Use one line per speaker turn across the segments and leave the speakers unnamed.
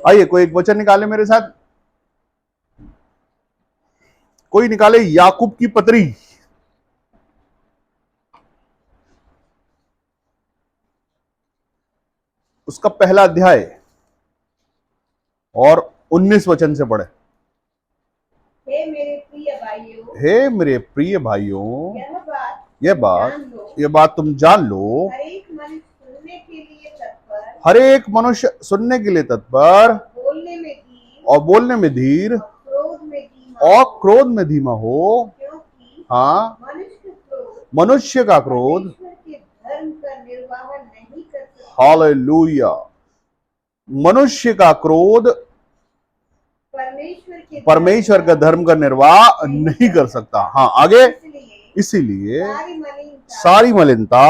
आइए कोई एक वचन निकाले मेरे साथ, कोई निकाले याकूब की पत्री, उसका पहला अध्याय और 19 वचन से पढ़े।
हे मेरे प्रिय भाइयों,
हे मेरे प्रिय भाइयों,
यह
बात तुम जान लो, हर एक मनुष्य सुनने के लिए तत्पर, बोलने में धीर और क्रोध में धीमा हो। हाँ, मनुष्य का क्रोध हालेलुया, मनुष्य का क्रोध परमेश्वर का धर्म का निर्वाह नहीं कर सकता। हाँ आगे, इसीलिए सारी मलिनता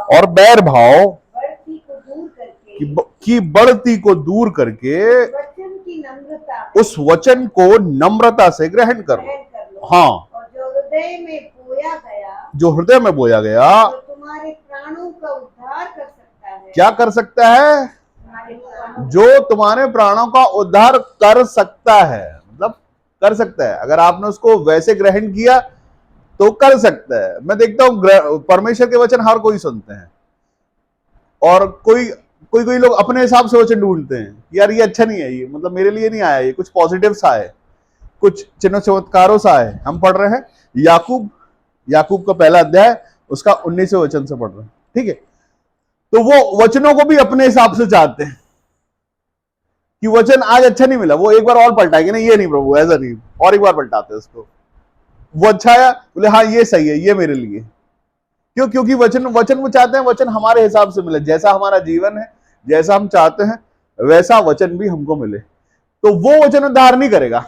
और बैर भाव की बढ़ती को दूर करके उस वचन को नम्रता से ग्रहण करो। हाँ, जो हृदय में बोया गया
तुम्हारे प्राणों का उद्धार कर सकता है।
क्या कर सकता है? जो तुम्हारे प्राणों का उद्धार कर सकता है, मतलब कर सकता है। अगर आपने उसको वैसे ग्रहण किया तो कर सकता है। मैं देखता हूं परमेश्वर के वचन हर कोई सुनते हैं, और कोई लोग अपने हिसाब से वचन ढूंढते हैं, यार ये अच्छा नहीं है, ये मतलब मेरे लिए नहीं आया, ये कुछ पॉजिटिव सा है, कुछ चिन्ह चमत्कारों सा है। हम पढ़ रहे हैं याकूब का पहला अध्याय, उसका 19वें वचन से पढ़ रहे हैं, ठीक है। तो वो वचनों को भी अपने हिसाब से चाहते हैं कि वचन आज अच्छा नहीं मिला, वो एक बार और पलटाएंगे ना, ये नहीं प्रभु ऐसा नहीं, और एक बार पलटाते हैं उसको। वो अच्छा है, बोले हाँ ये सही है, ये मेरे लिए। क्योंकि वचन वो चाहते हैं, वचन हमारे हिसाब से मिले, जैसा हमारा जीवन है, जैसा हम चाहते हैं वैसा वचन भी हमको मिले। तो वो वचन उद्धार नहीं करेगा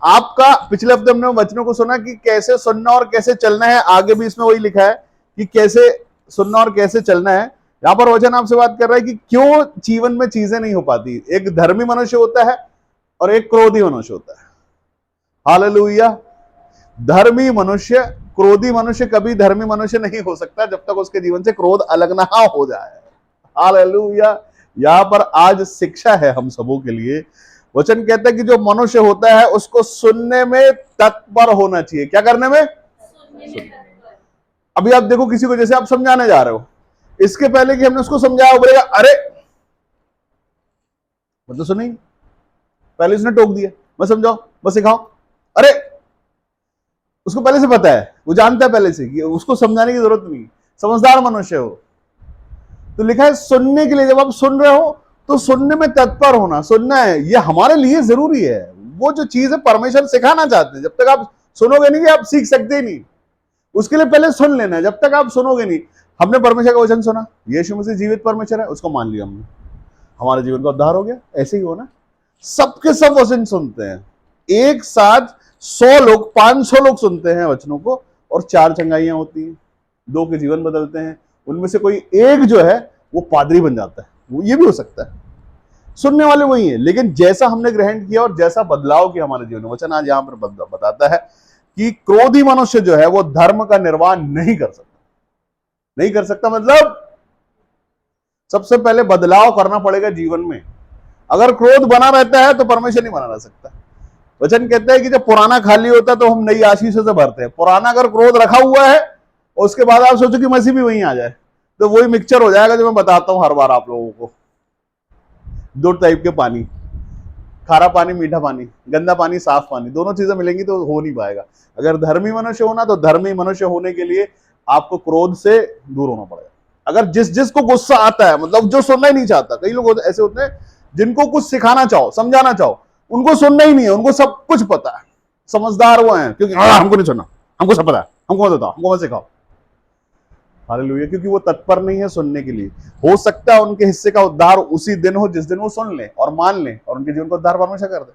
आपका। पिछले हफ्ते हमने वचनों को सुना कि कैसे सुनना और कैसे चलना है, आगे भी इसमें वही लिखा है कि कैसे सुनना और कैसे चलना है। यहां पर वचन आपसे बात कर रहा है कि क्यों जीवन में चीजें नहीं हो पाती। एक धर्मी मनुष्य होता है और एक क्रोधी मनुष्य होता है। हालेलुया। धर्मी मनुष्य, क्रोधी मनुष्य कभी धर्मी मनुष्य नहीं हो सकता जब तक उसके जीवन से क्रोध अलग ना हो जाए। हालेलुया। यहां पर आज शिक्षा है हम सबों के लिए। वचन कहता है कि जो मनुष्य होता है उसको सुनने में तत्पर होना चाहिए। क्या करने में? अभी आप देखो, किसी को जैसे आप समझाने जा रहे हो, इसके पहले कि हमने उसको समझाया, बोलेगा अरे मतलब सुनी, पहले उसने टोक दिया, मैं समझाओ, मैं सिखाओ, अरे उसको पहले से पता है, वो जानता है पहले से कि उसको समझाने की जरूरत नहीं। समझदार मनुष्य हो। तो लिखा है सुनने के लिए, जब आप सुन रहे हो तो सुनने में तत्पर होना। सुनना है, ये हमारे लिए जरूरी है। वो जो चीज है परमेश्वर सिखाना चाहते हैं, जब तक आप सुनोगे नहीं कि आप सीख सकते ही नहीं। उसके लिए पहले सुन लेना है, जब तक आप सुनोगे नहीं। हमने परमेश्वर का वचन सुना, यीशु मसीह जीवित परमेश्वर है, उसको मान लिया हमने, हमारे जीवन का उद्धार हो गया। ऐसे ही हो ना, सबके सब वचन सुनते हैं एक साथ। 100 लोग, 500 लोग सुनते हैं वचनों को, और 4 चंगाइयां होती हैं, 2 के जीवन बदलते हैं। उनमें से कोई एक जो है वो पादरी बन जाता है, वो ये भी हो सकता है। सुनने वाले वही है, लेकिन जैसा हमने ग्रहण किया और जैसा बदलाव किया हमारे जीवन में। वचन आज यहां पर बताता है कि क्रोधी मनुष्य जो है वो धर्म का निर्वाह नहीं कर सकता। नहीं कर सकता मतलब सबसे पहले बदलाव करना पड़ेगा जीवन में। अगर क्रोध बना रहता है तो परमेश्वर नहीं बना रह सकता। वचन कहता है कि जब पुराना खाली होता है तो हम नई आशीषों से भरते हैं। पुराना अगर क्रोध रखा हुआ है और उसके बाद आप सोचो कि मसीह भी वहीं आ जाए, तो वही मिक्सचर हो जाएगा जो मैं बताता हूं हर बार आप लोगों को। 2 टाइप के पानी, खारा पानी, मीठा पानी, गंदा पानी, साफ पानी, दोनों चीजें मिलेंगी तो हो नहीं पाएगा। अगर धर्मी मनुष्य होना, तो धर्मी मनुष्य होने के लिए आपको क्रोध से दूर होना पड़ेगा। अगर जिसको गुस्सा आता है, मतलब जो सुनना ही नहीं चाहता, कई लोग ऐसे होते हैं जिनको कुछ सिखाना चाहो, समझाना चाहो, उनको सुनना ही नहीं है, उनको सब कुछ पता है, समझदार वो हैं, क्योंकि हमको नहीं सुनना, हमको सब पता है, हमको मत बताओ, हमको मत सिखाओ। हालेलुया। क्योंकि वो तत्पर नहीं है सुनने के लिए। हो सकता है उनके हिस्से का उद्धार उसी दिन हो जिस दिन वो सुन ले और मान ले और उनके जीवन को उद्धार परमेश्वर कर दे,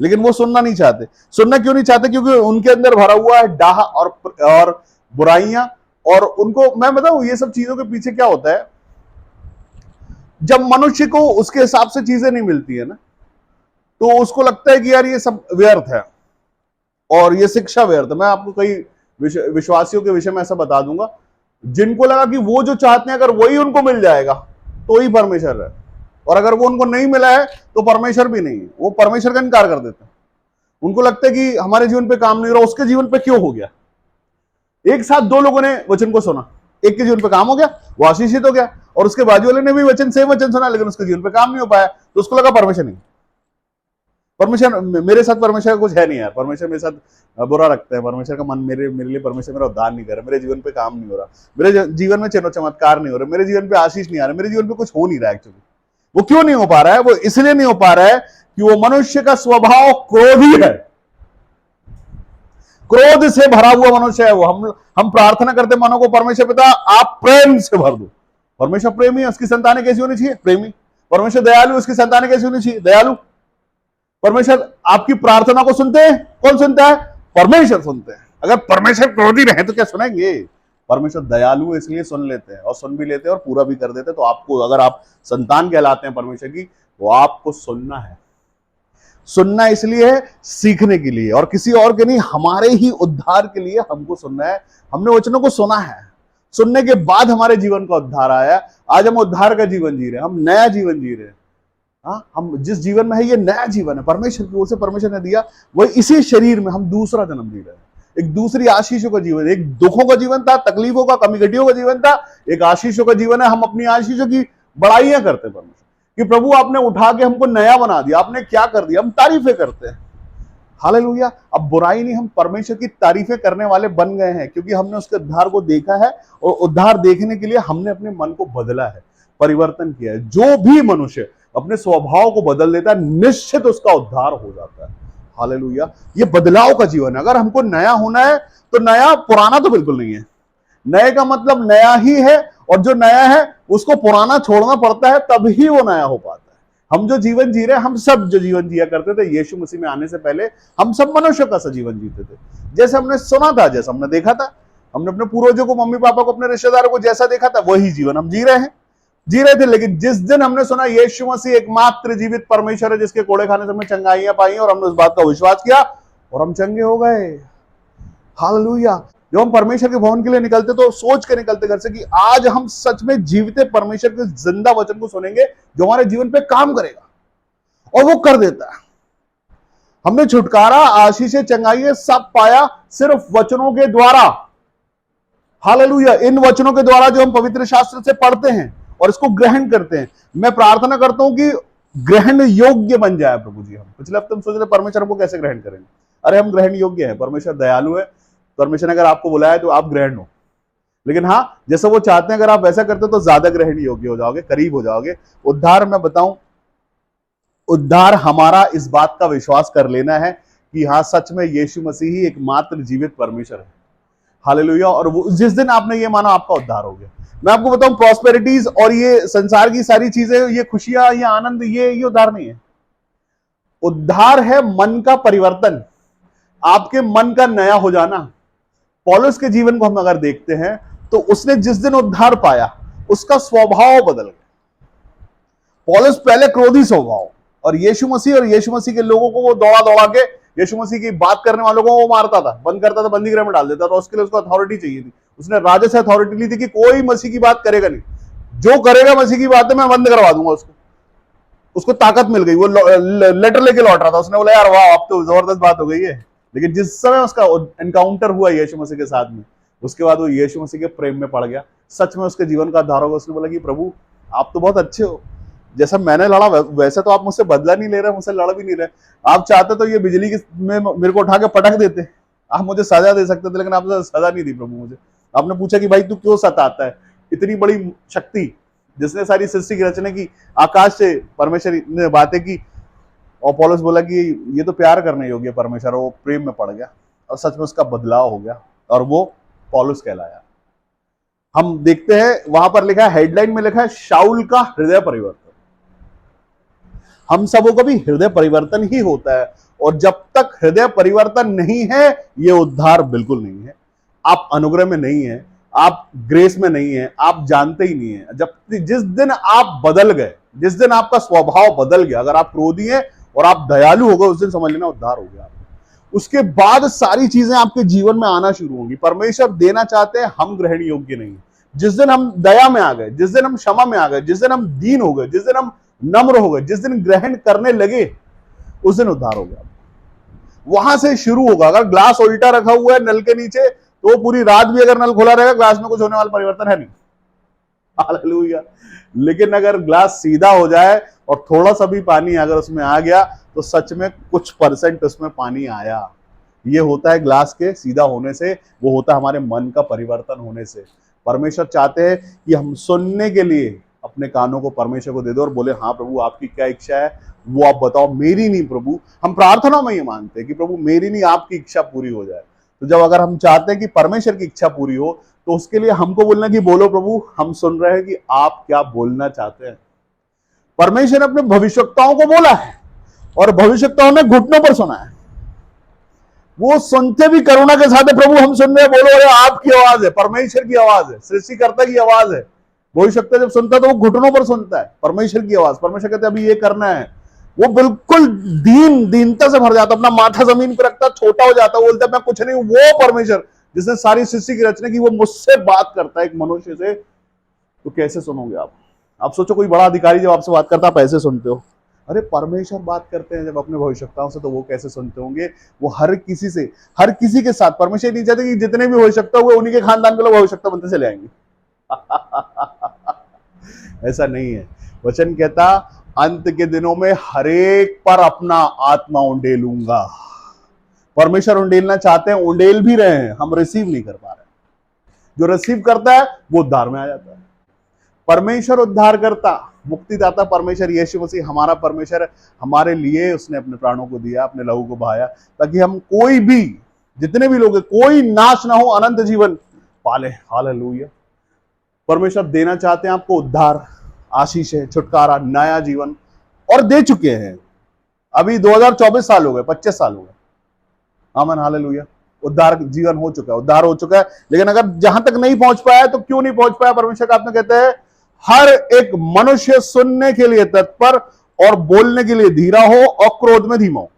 लेकिन वो सुनना नहीं चाहते। सुनना क्यों नहीं चाहते? क्योंकि उनके अंदर भरा हुआ है डाह और बुराइयां। और उनको मैं बताऊं ये सब चीजों के पीछे क्या होता है। जब मनुष्य को उसके हिसाब से चीजें नहीं मिलती है ना, तो उसको लगता है कि यार ये सब व्यर्थ है और ये शिक्षा व्यर्थ है। मैं आपको कई विश्वासियों के विषय में ऐसा बता दूंगा जिनको लगा कि वो जो चाहते हैं अगर वही उनको मिल जाएगा तो ही परमेश्वर है। और अगर वो उनको नहीं मिला है तो परमेश्वर भी नहीं है, वो परमेश्वर का इनकार कर देते हैं। उनको लगता है कि हमारे जीवन पे काम नहीं हो रहा, उसके जीवन पे क्यों हो गया। एक साथ दो लोगों ने वचन को सुना, एक के जीवन पे काम हो गया, वो आशीषित हो गया, और उसके बाजू वाले ने भी सेम वचन सुना, लेकिन उसके जीवन पे काम नहीं हो पाया, तो उसको लगा परमेश्वर नहीं, परमेश्वर मेरे साथ, परमेश्वर का कुछ है नहीं यार, परमेश्वर मेरे साथ बुरा रखता है, परमेश्वर का मन मेरे लिए परमेश्वर मेरा उद्धार नहीं कर रहा, मेरे जीवन पे काम नहीं हो रहा, मेरे जीवन में चिन्ह चमत्कार नहीं हो रहा, मेरे जीवन पे आशीष नहीं आ रहा, मेरे जीवन पे कुछ हो नहीं रहा। एक्चुअली वो क्यों नहीं हो पा रहा है? वो इसलिए नहीं हो पा रहा है कि वो मनुष्य का स्वभाव क्रोधी है, क्रोध से भरा हुआ मनुष्य है वो। हम प्रार्थना करते मानो को, परमेश्वर पिता आप प्रेम से भर दो। परमेश्वर प्रेमी है, उसकी संतानें कैसी होनी चाहिए? प्रेमी। परमेश्वर दयालु, उसकी संतानें कैसी होनी चाहिए? दयालु। परमेश्वर आपकी प्रार्थना को सुनते हैं, कौन सुनता है? परमेश्वर सुनते हैं। अगर परमेश्वर क्रोधी रहे तो क्या सुनेंगे? परमेश्वर दयालु है, इसलिए सुन लेते हैं, और सुन भी लेते हैं और पूरा भी कर देते हैं। तो आपको, अगर आप संतान कहलाते हैं परमेश्वर की, तो आपको सुनना है। सुनना इसलिए है सीखने के लिए, और किसी और के नहीं, हमारे ही उद्धार के लिए हमको सुनना है। हमने वचनों को सुना है, सुनने के बाद हमारे जीवन का उद्धार आया। आज हम उद्धार का जीवन जी रहे हैं, हम नया जीवन जी रहे हैं। हाँ, हम जिस जीवन में है, ये नया जीवन है, परमेश्वर की ओर से परमेश्वर ने दिया। वही इसी शरीर में हम दूसरा जन्म जी रहे हैं, एक दूसरी आशीषों का जीवन। एक दुखों का जीवन था, तकलीफों का, कमी घटियों का जीवन था, एक आशीषों का जीवन है। हम अपनी आशीषों की बड़ाइयां करते हैं परमेश्वर कि प्रभु आपने उठा के हमको नया बना दिया, आपने क्या कर दिया, हम तारीफें करते हैं। हालेलुया। अब बुराई नहीं, हम परमेश्वर की तारीफें करने वाले बन गए हैं, क्योंकि हमने उसके उद्धार को देखा है, और उद्धार देखने के लिए हमने अपने मन को बदला है, परिवर्तन किया है। जो भी मनुष्य अपने स्वभाव को बदल देता है, निश्चित उसका उद्धार हो जाता है। हालेलुया। ये बदलाव का जीवन है। अगर हमको नया होना है तो नया, पुराना तो बिल्कुल नहीं है। नए का मतलब नया ही है, और जो नया है उसको पुराना छोड़ना पड़ता है, तभी वो नया हो पाता है। हम जो जीवन जी रहे हैं, हम सब जो जीवन जिया करते थे यीशु मसीह में आने से पहले, हम सब मनुष्य का सा जीवन जीते थे, जैसे हमने सुना था, जैसे हमने देखा था। हमने अपने पूर्वजों को, मम्मी पापा को, अपने रिश्तेदारों को जैसा देखा था, वही जीवन हम जी रहे थे। लेकिन जिस दिन हमने सुना यीशु मसीह एकमात्र जीवित परमेश्वर है, जिसके कोड़े खाने से हमने चंगाइयां पाई, और हमने उस बात का विश्वास किया और हम चंगे हो गए। हालेलुया। जब हम परमेश्वर के भवन के लिए निकलते तो सोच के निकलते घर से कि आज हम सच में जीवित परमेश्वर के जिंदा वचन को सुनेंगे, जो हमारे जीवन पे काम करेगा, और वो कर देता है। हमने छुटकारा, आशीष, चंगाई सब पाया सिर्फ वचनों के द्वारा। हालेलुया। इन वचनों के द्वारा जो हम पवित्र शास्त्र से पढ़ते हैं और इसको ग्रहण करते हैं। मैं प्रार्थना करता हूं कि ग्रहण योग्य बन जाए प्रभु जी। हम पिछले हफ्ते हम सोच रहे परमेश्वर हमको कैसे ग्रहण करेंगे। अरे हम ग्रहण योग्य है, परमेश्वर दयालु है, परमेश्वर ने अगर आपको बुलाया है तो आप ग्रहण हो। लेकिन हाँ, जैसा वो चाहते हैं अगर आप वैसा करते हो तो ज्यादा ग्रहण योग्य हो जाओगे, करीब हो जाओगे। उद्धार, मैं बताऊं, उद्धार हमारा इस बात का विश्वास कर लेना है कि हाँ, सच में यीशु मसीह ही एकमात्र जीवित परमेश्वर है। हालेलुया। और वो जिस दिन आपने ये माना, आपका उद्धार हो गया। मैं आपको बताऊं, प्रॉस्पेरिटीज और ये संसार की सारी चीजें, ये खुशियां, ये आनंद, ये उद्धार नहीं है। उद्धार है मन का परिवर्तन, आपके मन का नया हो जाना। पौलुस के जीवन को हम अगर देखते हैं तो उसने जिस दिन उद्धार पाया, उसका स्वभाव बदल गया। पौलुस पहले क्रोधी स्वभाव, और यीशु मसीह के लोगों को वो दौड़ा दौड़ा के, यीशु मसीह की बात करने वालों को वो मारता था, बंद करता था, बंदी गृह में डाल देता था। उसके लिए उसको अथॉरिटी चाहिए थी। उसने राजा से अथॉरिटी ली थी कि कोई मसीह की बात करेगा नहीं, जो करेगा मसीह की बात है मैं बंद करवा दूंगा उसको। उसको ताकत मिल गई, वो लेटर लेके लौट रहा था। उसने बोला यार वाह, अब तो जबरदस्त बात हो गई है। लेकिन जिस समय उसका एनकाउंटर हुआ यीशु मसीह के साथ में, उसके बाद वो यीशु मसीह के प्रेम में पड़ गया। सच में उसके जीवन का आधार होगा। उसने बोला कि प्रभु आप तो बहुत अच्छे हो, जैसा मैंने लड़ा वैसे तो आप मुझसे बदला नहीं ले रहे, मुझसे लड़ भी नहीं रहे। आप चाहते तो ये बिजली में मेरे को उठा के पटक देते, आप मुझे सजा दे सकते थे, लेकिन आपने सजा नहीं दी प्रभु मुझे। आपने पूछा कि भाई तू क्यों सताता है? इतनी बड़ी शक्ति जिसने सारी सृष्टि की रचना की, आकाश से परमेश्वर ने बातें की, और पौलुस बोला कि ये तो प्यार करने योग्य परमेश्वर। वो प्रेम में पड़ गया और सच में उसका बदलाव हो गया, और वो पौलुस कहलाया। हम देखते हैं वहां पर लिखा है, हेडलाइन में लिखा है, शाऊल का हृदय परिवर्तन। हम सबों का भी हृदय परिवर्तन ही होता है, और जब तक हृदय परिवर्तन नहीं है, ये उद्धार बिल्कुल नहीं है। आप अनुग्रह में नहीं है, आप ग्रेस में नहीं है, आप जानते ही नहीं है। जब जिस दिन आप बदल गए, जिस दिन आपका स्वभाव बदल गया, अगर आप क्रोधी हैं और आप दयालु हो गए, उस दिन समझ लेना उद्धार हो गया। उसके बाद सारी चीजें आपके जीवन में आना शुरू होंगी। परमेश्वर देना चाहते हैं, हम ग्रहण योग्य नहीं। जिस दिन हम दया में आ गए, जिस दिन हम क्षमा में आ गए, जिस दिन हम दीन हो गए, जिस दिन हम नम्र हो गए, जिस दिन ग्रहण करने लगे उस दिन उद्धार हो गया। वहां से शुरू होगा। अगर ग्लास उल्टा रखा हुआ है नल के नीचे तो पूरी रात भी अगर नल खुला रहेगा ग्लास में कुछ होने वाला परिवर्तन है नहीं। हालेलुया। लेकिन अगर ग्लास सीधा हो जाए और थोड़ा सा भी पानी अगर उसमें आ गया तो सच में कुछ परसेंट उसमें पानी आया। ये होता है ग्लास के सीधा होने से, वो होता है हमारे मन का परिवर्तन होने से। परमेश्वर चाहते हैं कि हम सुनने के लिए अपने कानों को परमेश्वर को दे दो और बोले हाँ प्रभु आपकी क्या इच्छा है वो आप बताओ, मेरी नहीं प्रभु। हम प्रार्थना में ये मानते हैं कि प्रभु मेरी नहीं आपकी इच्छा पूरी हो जाए। तो जब अगर हम चाहते हैं कि परमेश्वर की इच्छा पूरी हो तो उसके लिए हमको बोलना कि बोलो प्रभु हम सुन रहे हैं कि आप क्या बोलना चाहते हैं। परमेश्वर ने अपने भविष्यवक्ताओं को बोला है और भविष्यवक्ताओं ने घुटनों पर सुना है। वो सुनते भी करुणा के साथ है, प्रभु हम सुन रहे हैं, बोलो अरे आपकी आवाज है, परमेश्वर की आवाज है, सृष्टिकर्ता की आवाज है। भविष्यवक्ता जब सुनता है तो वो घुटनों पर सुनता है परमेश्वर की आवाज। परमेश्वर कहते हैं अभी ये करना है। वो बिल्कुल दीनता से भर जाता, अपना माथा जमीन पर रखता, छोटा हो जाता, बोलता मैं कुछ नहीं हूं। वो परमेश्वर जिसने सारी सृष्टि की रचना की वो मुझसे बात करता है एक मनुष्य से, तो कैसे सुनोगे आप? आप सोचो कोई बड़ा अधिकारी जब आपसे बात करता है आप ऐसे सुनते हो? अरे परमेश्वर बात करते हैं जब अपने भविष्यवक्ताओं से तो वो कैसे सुनते होंगे? वो हर किसी से, हर किसी के साथ। परमेश्वर नहीं चाहते कि जितने भी भविष्यवक्ता हुए उन्हीं के खानदान के लोग भविष्यवक्ता बनते चले आएंगे। ऐसा नहीं है। वचन कहता अंत के दिनों में हरेक पर अपना आत्मा उंडेलूंगा। परमेश्वर उंडेलना चाहते हैं, उंडेल भी रहे हैं, हम रिसीव नहीं कर पा रहे। जो रिसीव करता है वो उद्धार में आ जाता है। परमेश्वर उद्धार करता, मुक्तिदाता परमेश्वर यीशु मसीह हमारा परमेश्वर है। हमारे लिए उसने अपने प्राणों को दिया, अपने लहू को बहाया ताकि हम कोई भी, जितने भी लोग हैं, कोई नाश ना हो, अनंत जीवन पाले। हालेलुया। परमेश्वर देना चाहते हैं आपको उद्धार, आशीष है, छुटकारा, नया जीवन, और दे चुके हैं। अभी 2024 साल हो गए, 25 साल हो गए। आमीन हालेलुया। उद्धार जीवन हो चुका है, उद्धार हो चुका है। लेकिन अगर जहां तक नहीं पहुंच पाया तो क्यों नहीं पहुंच पाया? परमेश्वर का आपने कहते हैं हर एक मनुष्य सुनने के लिए तत्पर और बोलने के लिए धीरा हो और क्रोध में धीमा हो।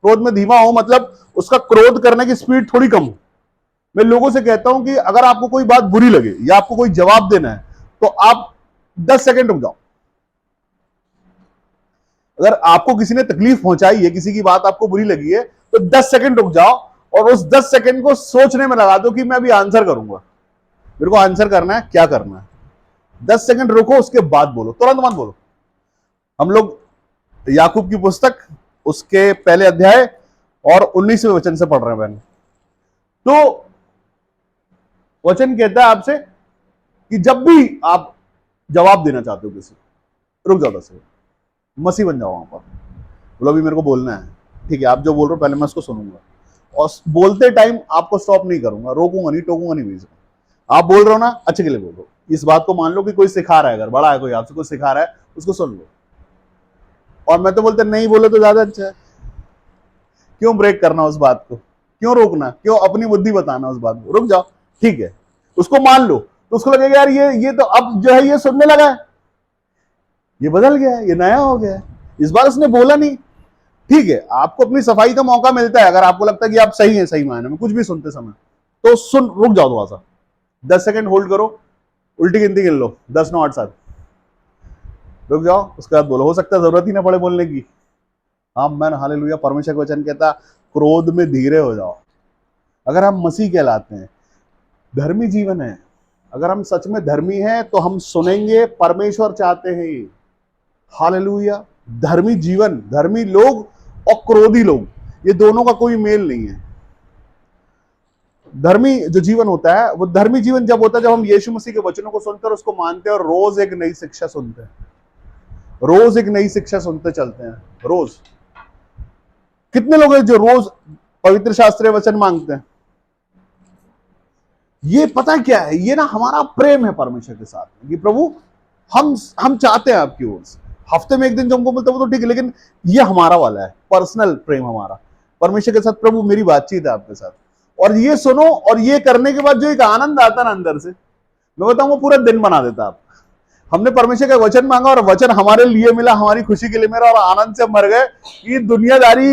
क्रोध में धीमा हो मतलब उसका क्रोध करने की स्पीड थोड़ी कम हो। मैं लोगों से कहता हूं कि अगर आपको कोई बात बुरी लगे या आपको कोई जवाब देना है तो आप 10 सेकंड रुक जाओ। अगर आपको किसी ने तकलीफ पहुंचाई है, किसी की बात आपको बुरी लगी है, तो 10 सेकंड रुक जाओ और उस 10 सेकंड को सोचने में लगा दो कि मैं अभी आंसर करूंगा, मेरे को आंसर करना है, क्या करना है। 10 सेकंड रुको, उसके बाद बोलो, तुरंत मत बोलो। हम लोग याकूब की पुस्तक उसके पहले अध्याय और 19वें वचन से पढ़ रहे हैं बहन। तो वचन कहता है आपसे कि जब भी आप जवाब देना चाहते हो किसी, रुक जाओ 10 सेकंड, मसीह बन जाओ वहां पर। बोलो अभी मेरे को बोलना है, ठीक है आप जो बोल रहे हो पहले मैं उसको सुनूंगा और बोलते टाइम आपको स्टॉप नहीं करूंगा, रोकूंगा नहीं, टोकूंगा नहीं बीच में। आप बोल रहे हो ना, अच्छे के लिए बोल रहे हो। इस बात को मान लो कि कोई सिखा रहा है, अगर बड़ा है कोई आपसे, कोई सिखा रहा है, उसको सुन लो। और मैं तो बोलते नहीं बोले तो ज्यादा अच्छा है। क्यों ब्रेक करना उस बात को, क्यों रोकना, क्यों अपनी बुद्धि बताना उस बात को? रुक जाओ, ठीक है, उसको मान लो। तो उसको लगेगा यार ये तो अब जो है ये सुनने लगा है, ये बदल गया है, ये नया हो गया है, इस बार उसने बोला नहीं। ठीक है, आपको अपनी सफाई का मौका मिलता है। अगर आपको लगता है कि आप सही हैं, सही मायने में कुछ भी सुनते समय, तो सुन, रुक जाओ थोड़ा सा, 10 सेकंड होल्ड करो, उल्टी गिनती गिन लो, 10 9 8 7, रुक जाओ, उसके बाद बोलो। हो सकता है जरूरत ही ना पड़े बोलने की। आमीन हालेलुया। परमेश्वर का वचन कहता क्रोध में धीरे हो जाओ। अगर हम मसीह कहलाते हैं, धर्मी जीवन है, अगर हम सच में धर्मी हैं तो हम सुनेंगे। परमेश्वर चाहते हैं ये, हालेलुया। धर्मी जीवन, धर्मी लोग और क्रोधी लोग, ये दोनों का कोई मेल नहीं है। धर्मी जो जीवन होता है, वो धर्मी जीवन जब होता है जब हम यीशु मसीह के वचनों को सुनते हैं और उसको मानते हैं और रोज एक नई शिक्षा सुनते हैं, रोज एक नई शिक्षा सुनते चलते हैं। रोज कितने लोग हैं जो रोज पवित्र शास्त्रीय वचन मांगते हैं? ये पता क्या है, ये ना हमारा प्रेम है परमेश्वर के साथ कि प्रभु हम चाहते हैं आपकी ओर से। हफ्ते में एक दिन जो हमको मिलता है वो तो ठीक है, लेकिन ये हमारा वाला है, पर्सनल प्रेम हमारा परमेश्वर के साथ। प्रभु मेरी बातचीत है आपके साथ, और ये सुनो, और ये करने के बाद जो एक आनंद आता है ना अंदर से, मैं बताऊं वो पूरा दिन बना देता आप। हमने परमेश्वर का वचन मांगा और वचन हमारे लिए मिला, हमारी खुशी के लिए मिला, और आनंद से मर गए। ये दुनियादारी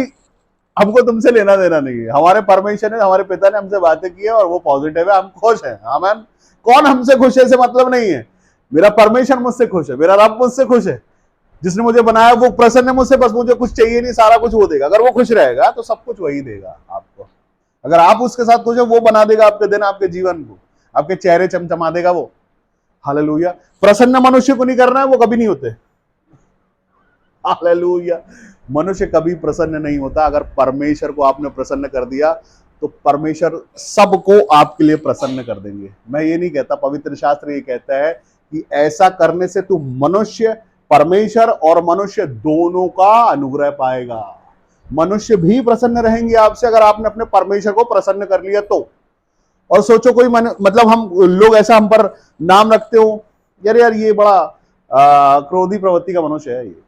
हमको तुमसे लेना देना नहीं है। हमारे परमेश्वर ने, हमारे पिता ने हमसे बातें की है और वो पॉजिटिव है, हम खुश हैं। आमीन। कौन हमसे खुश है से मतलब नहीं है, मेरा परमेश्वर मुझसे खुश है, मेरा रब मुझसे खुश है। जिसने मुझे बनाया वो प्रसन्न है मुझसे, बस मुझे कुछ चाहिए नहीं, सारा कुछ वो देगा। अगर वो खुश रहेगा तो सब कुछ वही देगा आपको। अगर आप उसके साथ खुश हो, वो बना देगा आपके दिन, आपके जीवन को, आपके चेहरे चमचमा देगा वो। हालेलुया। प्रसन्न मनुष्य को नहीं करना है, वो कभी नहीं होते। हालेलुया। मनुष्य कभी प्रसन्न नहीं होता। अगर परमेश्वर को आपने प्रसन्न कर दिया तो परमेश्वर सबको आपके लिए प्रसन्न कर देंगे। मैं ये नहीं कहता, पवित्र शास्त्र ये कहता है कि ऐसा करने से तू मनुष्य, परमेश्वर और मनुष्य दोनों का अनुग्रह पाएगा। मनुष्य भी प्रसन्न रहेंगे आपसे अगर आपने अपने परमेश्वर को प्रसन्न कर लिया तो। और सोचो कोई मतलब हम लोग ऐसा हम पर नाम रखते हो, यार ये बड़ा क्रोधी प्रवृत्ति का मनुष्य है। ये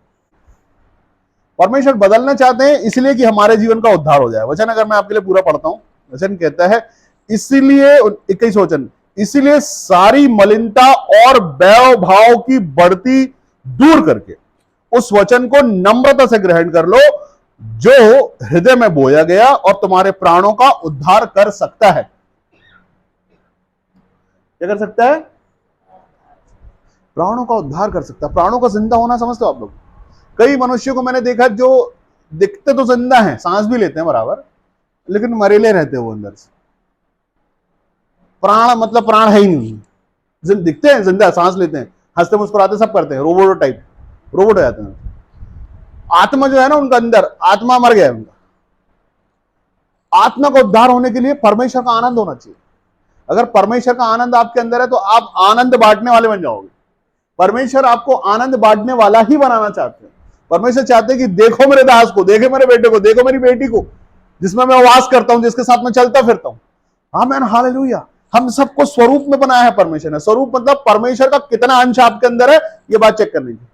परमेश्वर बदलना चाहते हैं इसलिए कि हमारे जीवन का उद्धार हो जाए। वचन अगर मैं आपके लिए पूरा पढ़ता हूं, वचन कहता है इसलिए 21 वचन, इसीलिए सारी मलिनता और वैव भाव की बढ़ती दूर करके उस वचन को नम्रता से ग्रहण कर लो जो हृदय में बोया गया और तुम्हारे प्राणों का उद्धार कर सकता है। क्या कर सकता है? प्राणों का उद्धार कर सकता है। प्राणों का जिंदा होना समझते हो आप लोग? कई मनुष्यों को मैंने देखा जो दिखते तो जिंदा हैं, सांस भी लेते हैं बराबर, लेकिन मरेले रहते हैं वो अंदर से। प्राण मतलब प्राण है ही नहीं। दिखते हैं जिंदा, सांस लेते हैं, हंसते मुस्कुराते सब करते हैं, रोबोट टाइप, रोबोट हो जाते हैं। आत्मा जो है ना उनका अंदर, आत्मा मर गया है उनका। आत्मा का उद्धार होने के लिए परमेश्वर का आनंद होना चाहिए। अगर परमेश्वर का आनंद आपके अंदर है तो आप आनंद बांटने वाले बन जाओगे। परमेश्वर आपको आनंद बांटने वाला ही बनाना चाहते हैं। परमेश्वर चाहते हैं कि देखो मेरे दास को, देखो मेरे बेटे को, देखो मेरी बेटी को, जिसमें मैं वास करता हूं, जिसके साथ मैं चलता फिरता हूं। आमीन, हालेलुया। हम सबको स्वरूप में बनाया है परमेश्वर ने। स्वरूप मतलब परमेश्वर का कितना अंश आपके अंदर है, ये बात चेक करनी चाहिए।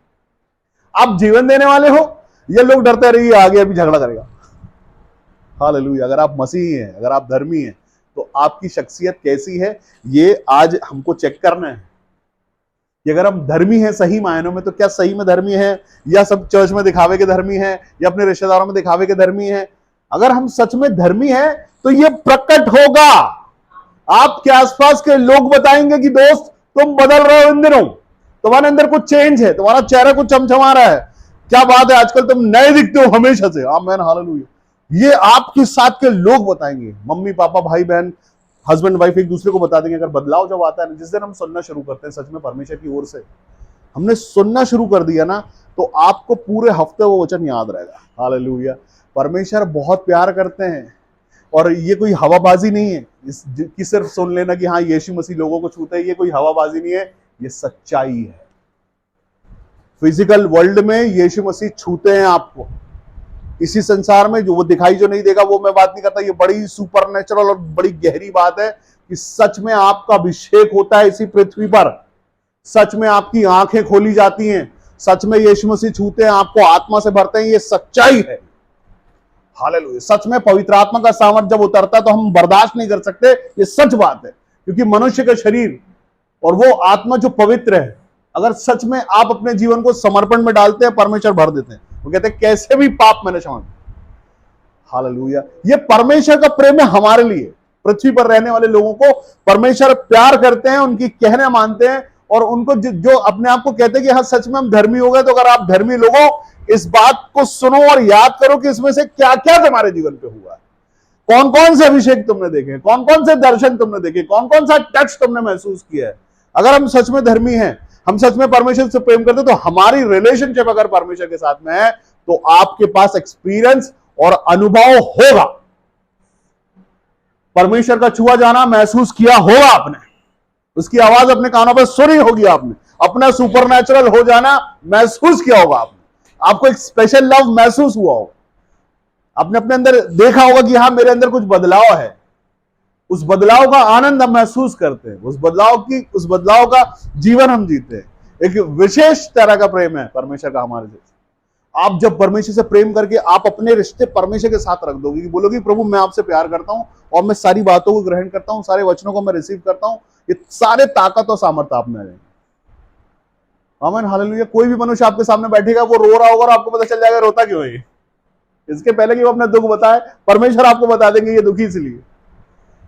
आप जीवन देने वाले हो, ये लोग डरते रहिए आगे अभी झगड़ा करेगा। हालेलुया। अगर आप मसीही हैं, अगर आप धर्मी हैं, तो आपकी शख्सियत कैसी है ये आज हमको चेक करना है कि अगर हम धर्मी हैं सही मायनों में, तो क्या सही में धर्मी हैं या सब चर्च में दिखावे के धर्मी हैं या अपने रिश्तेदारों में दिखावे के धर्मी हैं। अगर हम सच में धर्मी हैं तो ये प्रकट होगा। आपके आसपास के लोग बताएंगे कि दोस्त तुम बदल रहे हो इन दिनों, तुम्हारे अंदर कुछ चेंज है, तुम्हारा चेहरा कुछ चमचमा रहा है, क्या बात है, आजकल तुम नए दिखते हो हमेशा से। आमीन, हालेलुया। ये आपके साथ के लोग बताएंगे। मम्मी पापा, भाई बहन, हस्बैंड वाइफ एक दूसरे को बता देंगे। अगर बदलाव जब आता है ना, जिस दिन हम सुनना शुरू करते हैं सच में परमेश्वर की ओर से, हमने सुनना शुरू कर दिया ना, तो आपको पूरे हफ्ते वो वचन याद रहेगा। हालेलुया। परमेश्वर बहुत प्यार करते हैं और ये कोई हवाबाजी नहीं है कि सिर्फ सुन लेना कि हाँ यीशु मसीह लोगों को छूते हैं। ये कोई हवाबाजी नहीं है, ये सच्चाई है। फिजिकल वर्ल्ड में यीशु मसीह छूते हैं आपको। इसी संसार में जो वो दिखाई जो नहीं देगा वो मैं बात नहीं करता। ये बड़ी सुपरनेचुरल और बड़ी गहरी बात है कि सच में आपका अभिषेक होता है इसी पृथ्वी पर। सच में आपकी आंखें खोली जाती हैं, सच में यीशु मसीह छूते हैं, आपको आत्मा से भरते हैं। ये सच्चाई है। हालेलुया। सच में पवित्र आत्मा का सामर्थ जब उतरता है तो हम बर्दाश्त नहीं कर सकते। ये सच बात है, क्योंकि मनुष्य का शरीर और वो आत्मा जो पवित्र है, अगर सच में आप अपने जीवन को समर्पण में डालते हैं, परमेश्वर भर देते हैं। वो कहते हैं कैसे भी पाप मैंने क्षमा। हालेलुया। ये परमेश्वर का प्रेम है हमारे लिए। पृथ्वी पर रहने वाले लोगों को परमेश्वर प्यार करते हैं, उनकी कहने मानते हैं, और उनको जो अपने आप को कहते हैं कि हाँ सच में हम धर्मी हो गए। तो अगर आप धर्मी लोगों, इस बात को सुनो और याद करो कि इसमें से क्या क्या तुम्हारे जीवन पे हुआ है। कौन कौन से अभिषेक तुमने देखे, कौन कौन से दर्शन तुमने देखे, कौन कौन सा टच तुमने महसूस किया है। अगर हम सच में धर्मी हैं, हम सच में परमेश्वर से प्रेम करते, तो हमारी रिलेशनशिप अगर परमेश्वर के साथ में है, तो आपके पास एक्सपीरियंस और अनुभव होगा। परमेश्वर का छुआ जाना महसूस किया होगा आपने, उसकी आवाज अपने कानों पर सुनी होगी आपने, अपना सुपरनेचुरल हो जाना महसूस किया होगा आपने, आपको एक स्पेशल लव महसूस हुआ होगा। आपने अपने अंदर देखा होगा कि हाँ मेरे अंदर कुछ बदलाव है। उस बदलाव का आनंद हम महसूस करते हैं, उस बदलाव का जीवन हम जीते हैं। एक विशेष तरह का प्रेम है परमेश्वर का हमारे से। आप जब परमेश्वर से प्रेम करके आप अपने रिश्ते परमेश्वर के साथ रख दोगे, बोलोगे प्रभु मैं आपसे प्यार करता हूं और मैं सारी बातों को ग्रहण करता हूं, सारे वचनों को मैं रिसीव करता हूं, ये सारे ताकत और सामर्थ्य आप में रहेंगे। आमीन, हालेलुया। कोई भी मनुष्य आपके सामने बैठेगा, वो रो रहा होगा और आपको पता चल जाएगा रोता क्यों है। इसके पहले कि वो अपना दुख बताए, परमेश्वर आपको बता देंगे ये दुखी इसलिए,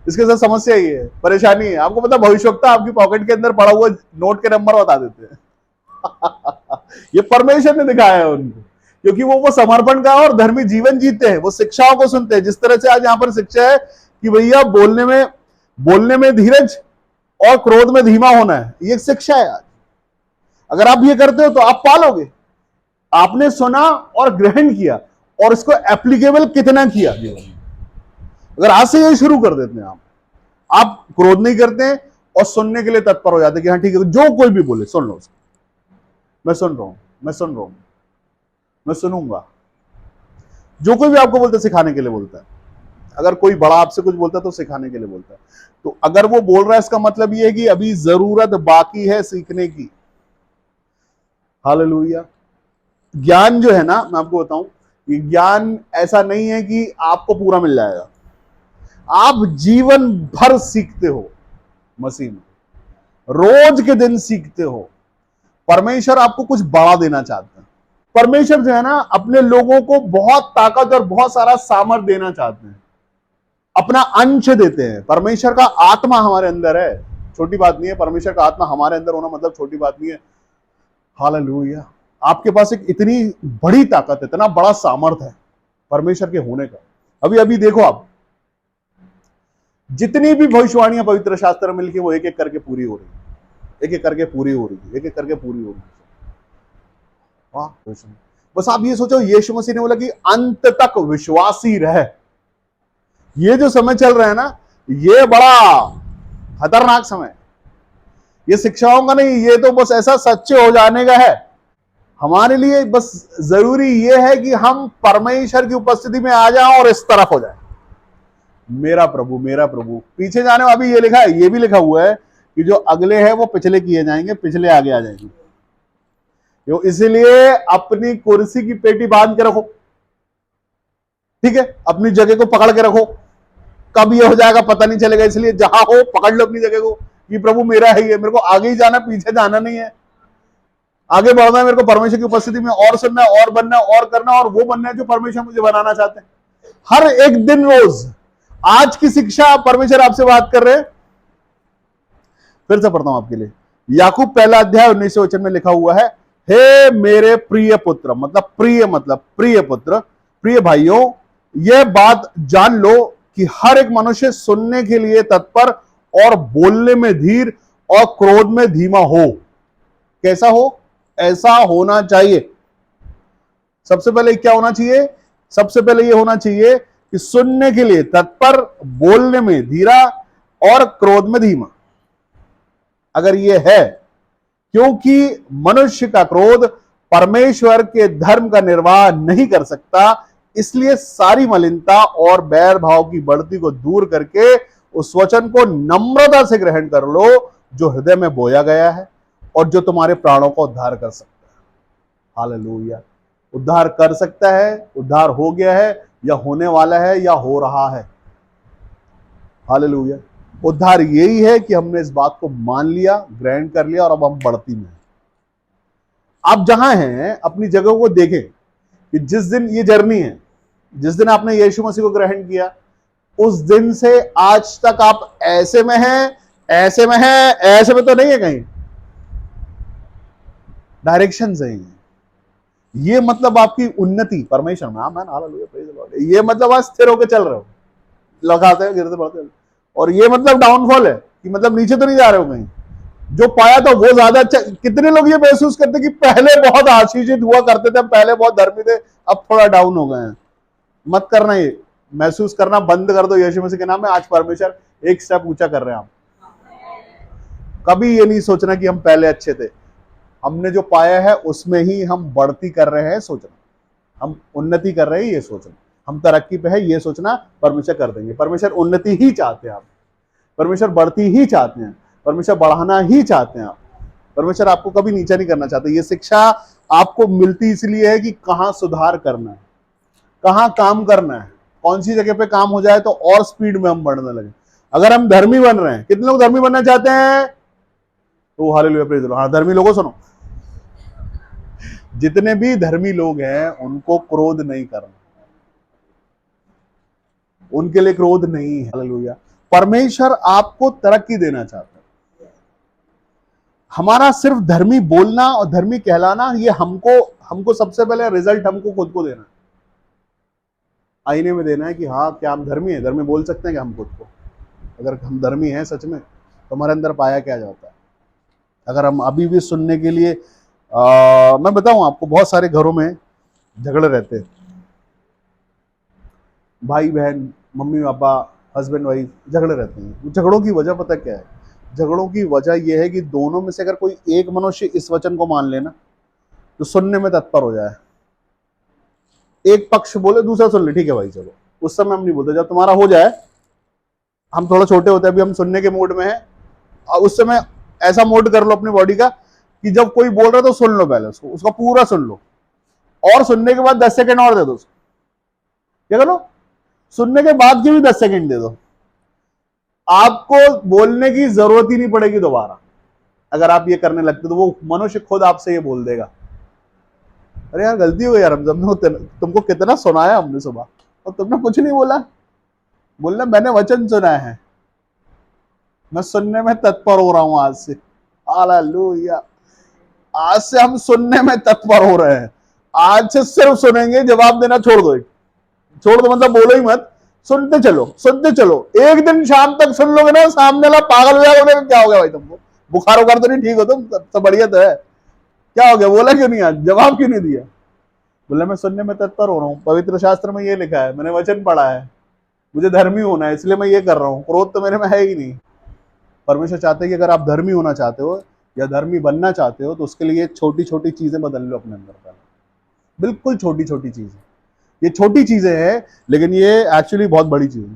इसके साथ समस्या ही है, परेशानी है। आपको पता भविष्यवक्ता आपकी पॉकेट के अंदर पड़ा हुआ नोट के नंबर बता देते हैं। ये परमेश्वर ने दिखाया है उनको, क्योंकि वो समर्पण का और धर्मी जीवन जीते हैं, वो शिक्षाओं को सुनते हैं। जिस तरह से आज यहां पर शिक्षा है कि भैया बोलने में धीरज और क्रोध में धीमा होना है, ये शिक्षा है आज। अगर आप ये करते हो तो आप पालोगे। आपने सुना और ग्रहण किया और इसको एप्लीकेबल कितना किया जीवन में। अगर आज से यही शुरू कर देते हैं, आप क्रोध नहीं करते हैं और सुनने के लिए तत्पर हो जाते हैं कि हाँ ठीक है, जो कोई भी बोले सुन लो उसको, मैं सुन रहा हूं, मैं सुन रहा हूं, मैं सुनूंगा। जो कोई भी आपको बोलता है सिखाने के लिए बोलता है। अगर कोई बड़ा आपसे कुछ बोलता है तो सिखाने के लिए बोलता है। तो अगर वो बोल रहा है इसका मतलब ये है कि अभी जरूरत बाकी है सीखने की। हालेलुया। ज्ञान जो है ना, मैं आपको बताऊं, ये ज्ञान ऐसा नहीं है कि आपको पूरा मिल जाएगा। आप जीवन भर सीखते हो मसीह में, रोज के दिन सीखते हो। परमेश्वर आपको कुछ बड़ा देना चाहता है। परमेश्वर जो है ना, अपने लोगों को बहुत ताकत और बहुत सारा सामर्थ देना चाहते हैं, अपना अंश देते हैं। परमेश्वर का आत्मा हमारे अंदर है, छोटी बात नहीं है। परमेश्वर का आत्मा हमारे अंदर होना मतलब छोटी बात नहीं है। हालेलुया। आपके पास एक इतनी बड़ी ताकत है, इतना बड़ा सामर्थ है परमेश्वर के होने का। अभी अभी देखो आप, जितनी भी भविष्यवाणियां पवित्र शास्त्र में मिलकर वो एक एक करके पूरी हो रही है, एक एक करके पूरी हो रही है, एक एक करके पूरी हो रही है। वाह। बस आप ये सोचो, यीशु मसीह ने बोला कि अंत तक विश्वासी रहे। ये जो समय चल रहा है ना, ये बड़ा खतरनाक समय। ये शिक्षाओं का नहीं, ये तो बस ऐसा सच्चे हो जाने का है। हमारे लिए बस जरूरी ये है कि हम परमेश्वर की उपस्थिति में आ जाएं और इस तरफ हो जाए। मेरा प्रभु, मेरा प्रभु। पीछे जाने में अभी ये लिखा है, ये भी लिखा हुआ है कि जो अगले हैं वो पिछले किए जाएंगे, पिछले आगे आ जाएंगे। तो इसीलिए अपनी कुर्सी की पेटी बांध के रखो, ठीक है, अपनी जगह को पकड़ के रखो। कब ये हो जाएगा पता नहीं चलेगा, इसलिए जहां हो पकड़ लो अपनी जगह को कि प्रभु मेरा है ये, मेरे को आगे ही जाना, पीछे जाना नहीं है। आगे बढ़ना है मेरे को, परमेश्वर की उपस्थिति में और सुनना है, और बनना है, और करना, और वो बनना है जो परमेश्वर मुझे बनाना चाहते हैं। हर एक दिन रोज आज की शिक्षा परमेश्वर आपसे बात कर रहे हैं। फिर से पढ़ता हूं आपके लिए, याकूब पहला अध्याय 19 वचन में लिखा हुआ है, हे मेरे प्रिय पुत्र, मतलब प्रिय पुत्र, प्रिय भाइयों, यह बात जान लो कि हर एक मनुष्य सुनने के लिए तत्पर और बोलने में धीर और क्रोध में धीमा हो। कैसा हो? ऐसा होना चाहिए। सबसे पहले क्या होना चाहिए? सबसे पहले यह होना चाहिए कि सुनने के लिए तत्पर, बोलने में धीरा और क्रोध में धीमा। अगर यह है, क्योंकि मनुष्य का क्रोध परमेश्वर के धर्म का निर्वाह नहीं कर सकता, इसलिए सारी मलिनता और बैर भाव की बढ़ती को दूर करके उस वचन को नम्रता से ग्रहण कर लो जो हृदय में बोया गया है और जो तुम्हारे प्राणों का उद्धार कर सकता है। हालेलुया। उद्धार कर सकता है, उद्धार हो गया है, या होने वाला है, या हो रहा है। हालेलुया। उद्धार यही है कि हमने इस बात को मान लिया, ग्रहण कर लिया और अब हम बढ़ती में। आप जहां हैं अपनी जगह को देखें कि जिस दिन ये जर्नी है, जिस दिन आपने यीशु मसीह को ग्रहण किया, उस दिन से आज तक आप ऐसे में हैं, ऐसे में हैं, ऐसे में तो नहीं है, कहीं डायरेक्शन सही है। ये मतलब आपकी उन्नति परमेश्वर में। आमीन, हालेलुया, प्रेज द लॉर्ड। ये मतलब आप स्थिर होकर चल रहे हो, लगाते हो, गिरते पड़ते हो। और ये मतलब डाउनफॉल है कि मतलब नीचे तो नहीं जा रहे हो कहीं। जो पाया था वो ज्यादा अच्छा। कितने लोग ये महसूस करते कि पहले बहुत आशीषित हुआ करते थे, पहले बहुत धर्मी थे, अब थोड़ा डाउन हो गए हैं। मत करना, ये महसूस करना बंद कर दो यीशु मसीह के नाम में। आज परमेश्वर एक स्टेप ऊंचा कर रहे हैं। आप कभी ये नहीं सोचना कि हम पहले अच्छे थे। हमने जो पाया है उसमें ही हम बढ़ती कर रहे हैं सोचना, हम उन्नति कर रहे हैं ये सोचना, हम तरक्की पे है ये सोचना। परमेश्वर कर देंगे। परमेश्वर उन्नति ही चाहते हैं आप, परमेश्वर बढ़ती ही चाहते हैं, परमेश्वर बढ़ाना ही चाहते हैं आप। परमेश्वर आपको कभी नीचा नहीं करना चाहते। ये शिक्षा आपको मिलती इसलिए है कि कहां सुधार करना है, कहां काम करना है, कौन सी जगह पे काम हो जाए तो और स्पीड में हम बढ़ने लगे। अगर हम धर्मी बन रहे हैं, कितने लोग धर्मी बनना चाहते हैं? तो हालेलुया, प्रेज द लॉर्ड। हाँ, धर्मी लोगों सुनो, जितने भी धर्मी लोग हैं उनको क्रोध नहीं करना, उनके लिए क्रोध नहीं है। हालेलुया। परमेश्वर आपको तरक्की देना चाहता है। हमारा सिर्फ धर्मी बोलना और धर्मी कहलाना, ये हमको सबसे पहले रिजल्ट हमको खुद को देना है, आईने में देना है कि हाँ क्या हम धर्मी है, धर्मी बोल सकते हैं कि हम खुद को, अगर हम धर्मी हैं सच में तो हमारे अंदर पाया क्या जाता है। अगर हम अभी भी सुनने के लिए मैं बताऊं आपको, बहुत सारे घरों में झगड़े रहते हैं, भाई बहन, मम्मी पापा, हस्बैंड वाइफ झगड़े रहते हैं। झगड़ों की वजह पता क्या है? झगड़ों की वजह यह है कि दोनों में से अगर कोई एक मनुष्य इस वचन को मान लेना तो सुनने में तत्पर हो जाए, एक पक्ष बोले दूसरा सुन ले, ठीक है भाई चलो, उस समय हम नहीं बोलते। जब तुम्हारा हो जाए, हम थोड़ा छोटे होते हैं अभी, हम सुनने के मूड में हैं, और उस समय ऐसा मोड कर लो अपनी बॉडी का कि जब कोई बोल रहा है तो सुन लो, पहले उसका पूरा सुन लो, और सुनने के बाद 10 सेकंड और दे दो उसको। क्या करो? सुनने के बाद के भी 10 सेकंड दे दो, आपको बोलने की जरूरत ही नहीं पड़ेगी दोबारा। अगर आप ये करने लगते तो वो मनुष्य खुद आपसे ये बोल देगा, अरे यार गलती हो गई यार, हमने तुमको कितना सुनाया हमने सुबह और तुमने कुछ नहीं बोला। बोलना मैंने वचन सुना है, मैं सुनने में तत्पर हो रहा हूं आज से। हालेलुया, आज से हम सुनने में तत्पर हो रहे हैं। आज से सिर्फ सुनेंगे, जवाब देना छोड़ दो। छोड़ दो मतलब बोलो ही मत, सुनते चलो सुनते चलो। एक दिन शाम तक सुन लोगे ना, सामने वाला पागल हो जाएगा, क्या हो गया भाई तुमको, बुखार वुखार तो नहीं, ठीक हो तुम, सब बढ़िया तो है, क्या हो गया, बोला क्यों नहीं, आज जवाब क्यों नहीं दिया? बोला मैं सुनने में तत्पर हो रहा हूँ, पवित्र शास्त्र में ये लिखा है, मैंने वचन पढ़ा है, मुझे धर्मी होना है इसलिए मैं ये कर रहा हूँ, क्रोध तो मेरे में है ही नहीं। परमेश्वर चाहते हैं कि अगर आप धर्मी होना चाहते हो या धर्मी बनना चाहते हो तो उसके लिए छोटी छोटी चीजें बदल लो अपने अंदर पहले, बिल्कुल छोटी छोटी चीजें। ये छोटी चीजें हैं लेकिन ये एक्चुअली बहुत बड़ी चीजें।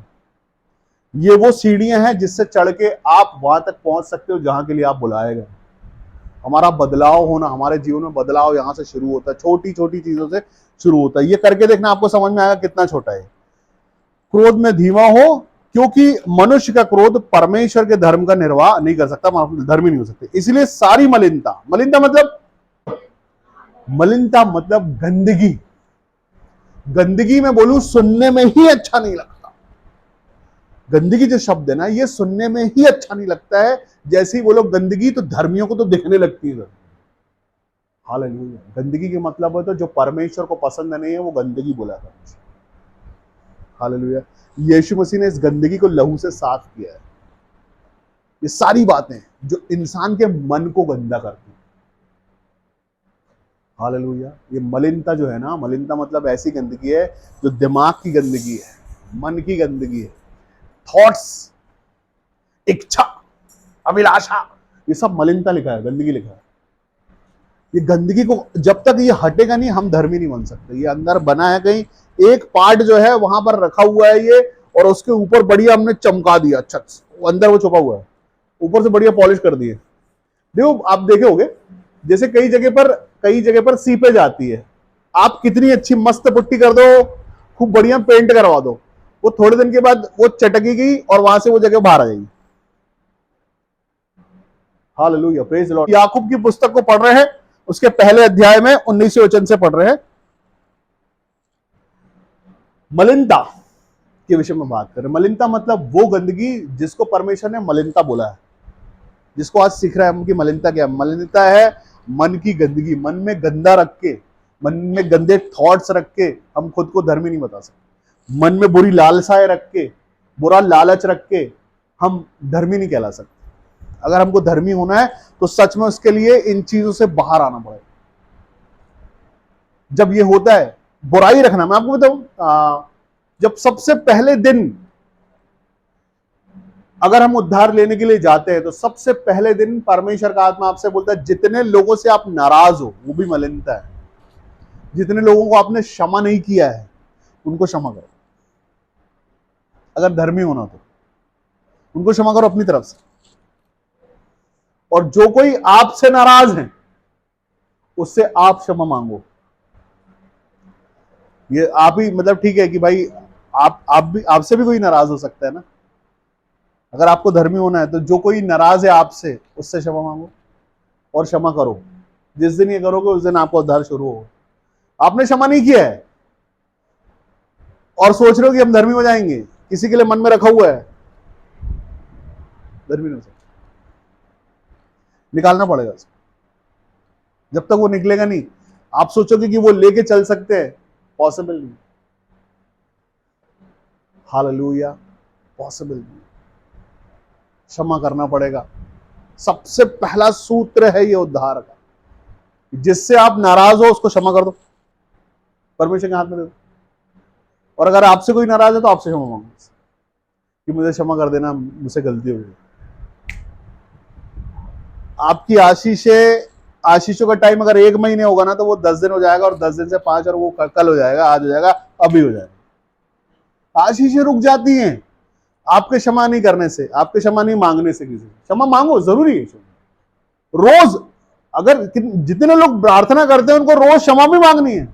ये वो सीढ़ियां हैं जिससे चढ़ के आप वहां तक पहुंच सकते हो जहां के लिए आप बुलाए गए। हमारा बदलाव होना, हमारे जीवन में बदलाव यहां से शुरू होता है, छोटी छोटी चीजों से शुरू होता है। ये करके देखना, आपको समझ में आएगा कितना छोटा है। क्रोध में धीमा हो, क्योंकि मनुष्य का क्रोध परमेश्वर के धर्म का निर्वाह नहीं कर सकता, धर्मी नहीं हो सकते। इसलिए सारी मलिनता, मलिनता मतलब गंदगी। गंदगी में बोलूं सुनने में ही अच्छा नहीं लगता। गंदगी जो शब्द है ना, ये सुनने में ही अच्छा नहीं लगता है। जैसे ही बोलो गंदगी तो धर्मियों को तो दिखने लगती है। हालेलुया, गंदगी के मतलब है तो जो परमेश्वर को पसंद नहीं है वो गंदगी बोला था। हालेलुया, यीशु मसीह ने इस गंदगी को लहू से साफ किया है। ये सारी बातें जो इंसान के मन को गंदा करती है। हालेलुया, ये मलिनता जो है ना, मलिनता मतलब ऐसी गंदगी है जो दिमाग की गंदगी है, मन की गंदगी है, थॉट्स, इच्छा, अभिलाषा, ये सब मलिनता लिखा है, गंदगी लिखा है। ये गंदगी को जब तक ये हटेगा नहीं, हम धर्मी नहीं बन सकते। ये अंदर बना है, कहीं एक पार्ट जो है वहां पर रखा हुआ है ये, और उसके ऊपर बढ़िया हमने चमका दिया, अच्छा अंदर वो छुपा हुआ है, ऊपर से बढ़िया पॉलिश कर दिए। देखो आप देखे होगे, जैसे कई जगह पर सीपेज आती है, आप कितनी अच्छी मस्त पुट्टी कर दो, खूब बढ़िया पेंट करवा दो, वो थोड़े दिन के बाद वो चटकेगी और वहां से वो जगह बाहर आ जाएगी। Hallelujah, praise the lord. याकूब की पुस्तक को पढ़ रहे हैं, उसके पहले अध्याय में 19वें वचन से पढ़ रहे हैं। मलिनता के विषय में बात करें। मलिनता मतलब वो गंदगी जिसको परमेश्वर ने मलिनता बोला है, जिसको आज सीख रहा है हम कि मलिनता क्या है। मलिनता है मन की गंदगी, मन में गंदा रख के, मन में गंदे थॉट्स रख के हम खुद को धर्मी नहीं बता सकते। मन में बुरी लालसाएं रख के, बुरा लालच रख के हम धर्मी नहीं कहला सकते। अगर हमको धर्मी होना है तो सच में उसके लिए इन चीजों से बाहर आना पड़ेगा। जब ये होता है, बुराई रखना, मैं आपको बताऊं, जब सबसे पहले दिन अगर हम उद्धार लेने के लिए जाते हैं तो सबसे पहले दिन परमेश्वर का आत्मा आपसे बोलता है जितने लोगों से आप नाराज हो वो भी मलिनता है। जितने लोगों को आपने क्षमा नहीं किया है उनको क्षमा करो। अगर धर्मी होना तो उनको क्षमा करो अपनी तरफ से। और जो कोई आपसे नाराज है उससे आप क्षमा मांगो। ये आप ही मतलब ठीक है कि भाई आप भी, आपसे भी कोई नाराज हो सकता है ना। अगर आपको धर्मी होना है तो जो कोई नाराज है आपसे उससे क्षमा मांगो और क्षमा करो। जिस दिन ये करोगे उस दिन आपका उद्धार शुरू हो। आपने क्षमा नहीं किया है और सोच रहे हो कि हम धर्मी हो जाएंगे, किसी के लिए मन में रखा हुआ है, धर्मी नहीं हो सकते। निकालना पड़ेगा उसको। जब तक वो निकलेगा नहीं, आप सोचोगे कि वो लेके चल सकते हैं, पॉसिबल नहीं। हालेलुया, पॉसिबल नहीं। क्षमा करना पड़ेगा। सबसे पहला सूत्र है ये उद्धार का, जिससे आप नाराज हो उसको क्षमा कर दो, परमेश्वर के हाथ में दे दो। और अगर आपसे कोई नाराज है तो आपसे क्षमा मांगो कि मुझे क्षमा कर देना, मुझसे गलती हो गई। आपकी आशीषों का टाइम अगर 1 महीने होगा ना, तो वो 10 दिन हो जाएगा, और 10 दिन से 5, और वो कल हो जाएगा, आज हो जाएगा, अभी हो जाएगा। आशीषें रुक जाती हैं आपके क्षमा नहीं करने से, आपके क्षमा नहीं मांगने से। किसी क्षमा मांगो, जरूरी है। रोज अगर जितने लोग प्रार्थना करते हैं उनको रोज क्षमा भी मांगनी है।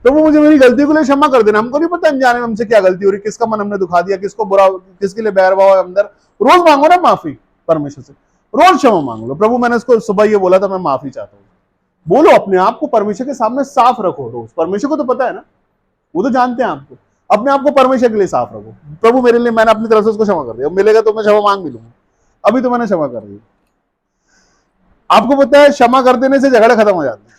तो वो मुझे मेरी गलती के लिए क्षमा कर देना। हमको नहीं पता अनजाने में हमसे क्या गलती हो रही, किसका मन हमने दुखा दिया, किसको बुरा, किसके लिए बैर भाव है अंदर। रोज मांगो ना माफी परमेश्वर से, रोज क्षमा मांग लो। प्रभु मैंने इसको सुबह ये बोला था, मैं माफी चाहता हूँ। बोलो, अपने आप को परमेश्वर के सामने साफ रखो रोज। परमेश्वर को तो पता है ना, वो तो जानते हैं आपको। अपने आप को परमेश्वर के लिए साफ रखो। प्रभु मेरे लिए, मैंने अपनी तरफ से उसको क्षमा कर दिया, मिलेगा तो मैं क्षमा मांग भी लूंगा। अभी तो मैंने क्षमा कर दी। आपको पता है क्षमा कर देने से झगड़े खत्म हो जाते हैं।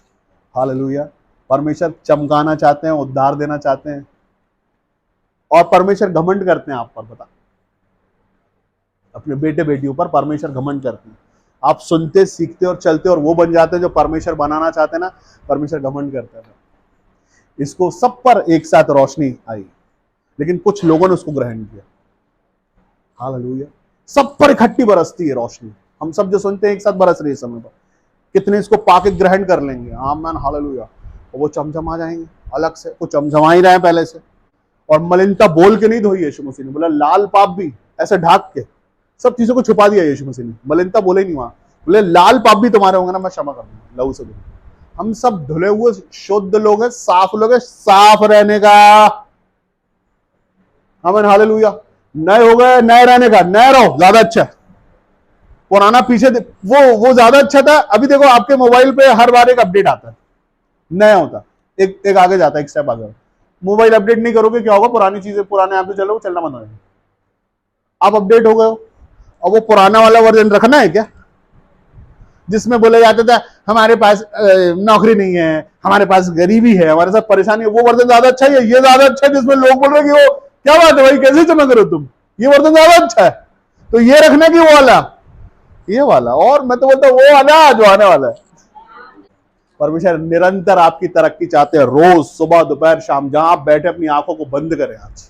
हालेलुया। परमेश्वर चमकाना चाहते हैं, उद्धार देना चाहते हैं, और परमेश्वर घमंड करते हैं आप पर। बता, अपने बेटे बेटियों पर परमेश्वर घमंड करते हैं। आप सुनते, सीखते और चलते और वो बन जाते हैं जो परमेश्वर बनाना चाहते हैं ना, परमेश्वर घमंड करते हैं। इसको सब पर एक साथ रोशनी आई, लेकिन कुछ लोगों ने उसको ग्रहण किया। हालेलुया। सब पर इकट्ठी बरसती है रोशनी। हम सब जो सुनते हैं एक साथ बरस रही है समय पर। कितने इसको पाके ग्रहण कर लेंगे। आमीन, हालेलुया। और वो चमचमा जाएंगे अलग से, वो चमचमा ही रहे हैं पहले से। और मलिनता बोल के नहीं धोई यीशु मसीह ने, बोला लाल पाप भी ऐसे ढाक के सब चीजों को छुपा दिया यीशु मसीह ने। मलिनता बोले नहीं वहां, बोले लाल पाप भी तुम्हारे होंगे ना, मैं क्षमा कर दूंगा लहू से। हम सब धुले हुए शुद्ध लोग हैं, साफ लोग हैं, साफ रहने का। आमीन, हालेलुया। नए हो गए, नए रहने का, नए रहो, ज्यादा अच्छा है। पुराना पीछे वो ज्यादा अच्छा था। अभी देखो आपके मोबाइल पे हर बार एक अपडेट आता है, नया होता, एक आगे जाता है, एक स्टेप आगे। मोबाइल अपडेट नहीं करोगे क्या होगा, पुरानी चीजें, पुराने ऐप पे चलो, चलना बंद हो जाएगा। आप अपडेट हो गए हो, और वो पुराना वाला वर्जन रखना है क्या, जिसमें बोला जाता था हमारे पास नौकरी नहीं है, हमारे पास गरीबी है, हमारे साथ परेशानी है। वो वर्जन ज्यादा अच्छा है, ये ज्यादा अच्छा है जिसमें लोग बोल रहे कि वो क्या बात है भाई, कैसे चमक रहे हो तुम, ये वर्जन ज्यादा अच्छा है। तो ये रखना कि वो वाला, ये वाला। और मैं तो बोलता हूं वो वाला जो आने वाला है। परमेश्वर निरंतर आपकी तरक्की चाहते हैं। रोज सुबह दोपहर शाम जहां आप बैठे अपनी आंखों को बंद करें आज,